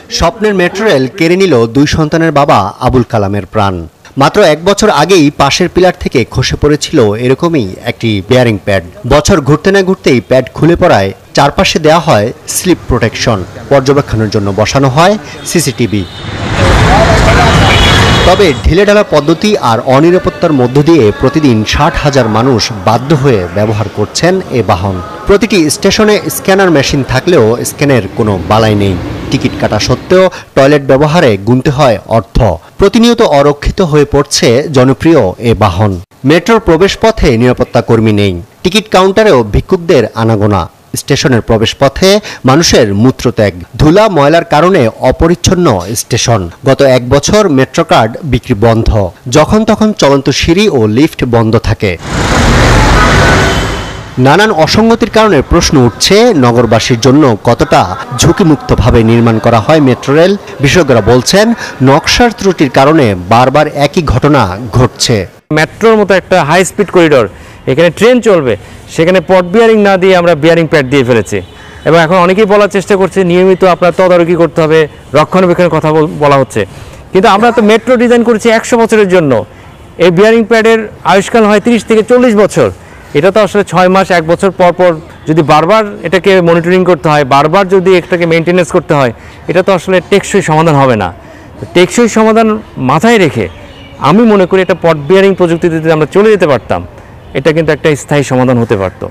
স্বপ্নের metro rail কেড়ে নিল দুই সন্তানের বাবা আবুল কালামের প্রাণ। মাত্র 1 বছর আগেই পাশের পিলার থেকে খসে পড়েছিল এরকমই একটি বেয়ারিং প্যাড। বছর ঘুরতে না ঘুরতেই প্যাড খুলে পড়ায় চারপাশে দেওয়া হয় স্লিপ প্রোটেকশন, পর্যবেক্ষণের জন্য বসানো হয় সিসিটিভি। তবে ঢিলেঢালা পদ্ধতি আর অনিরাপত্তার মধ্য দিয়ে প্রতিদিন 60,000 মানুষ বাধ্য হয়ে ব্যবহার করছেন এ বাহন। প্রতিটি স্টেশনে স্ক্যানার মেশিন থাকলেও স্ক্যানের কোনো বালাই নেই। টিকিট কাটা সত্ত্বেও টয়লেট ব্যবহারে গুনতে হয় অর্থ। প্রতিনিয়ত অরক্ষিত হয়ে পড়ছে জনপ্রিয় এ বাহন। মেট্রোর প্রবেশপথে নিরাপত্তা কর্মী নেই, টিকিট কাউন্টারেও ভিক্ষুকদের আনাগোনা। স্টেশনের প্রবেশপথে মানুষের মূত্রত্যাগ, ধুলা ময়লার কারণে অপরিচ্ছন্ন স্টেশন। গত 1 বছর মেট্রো কার্ড বিক্রি বন্ধ, যখন তখন চলন্ত সিঁড়ি ও লিফট বন্ধ থাকে। নানান অসঙ্গতির কারণে প্রশ্ন উঠছে, নগরবাসীর জন্য কতটা ঝুঁকিমুক্তভাবে নির্মাণ করা হয় মেট্রো রেল। বিশেষজ্ঞরা বলছেন, নকশার ত্রুটির কারণে বারবার একই ঘটনা ঘটছে। মেট্রোর মতো একটা হাই স্পিড করিডোর, এখানে ট্রেন চলবে, সেখানে পট বিয়ারিং না দিয়ে আমরা বিয়ারিং প্যাড দিয়ে ফেলেছি। এবং এখন অনেকেই বলার চেষ্টা করছে নিয়মিত আপনার তদারকি করতে হবে, রক্ষণাবেক্ষণের কথা বলা হচ্ছে। কিন্তু আমরা তো মেট্রো ডিজাইন করেছি 100 বছরের জন্য। এই বিয়ারিং প্যাডের আয়ুষ্কাল হয় 30 থেকে 40 বছর। এটা তো আসলে 6 মাস 1 বছর পর পর যদি বারবার এটাকে মনিটরিং করতে হয়, বারবার যদি এটাকে মেনটেনেন্স করতে হয়, এটা তো আসলে টেকসই সমাধান হবে না। টেকসই সমাধান মাথায় রেখে আমি মনে করি এটা পট বিয়ারিং প্রযুক্তিতে যদি আমরা চলে যেতে পারতাম, এটা কিন্তু একটা স্থায়ী সমাধান হতে পারত।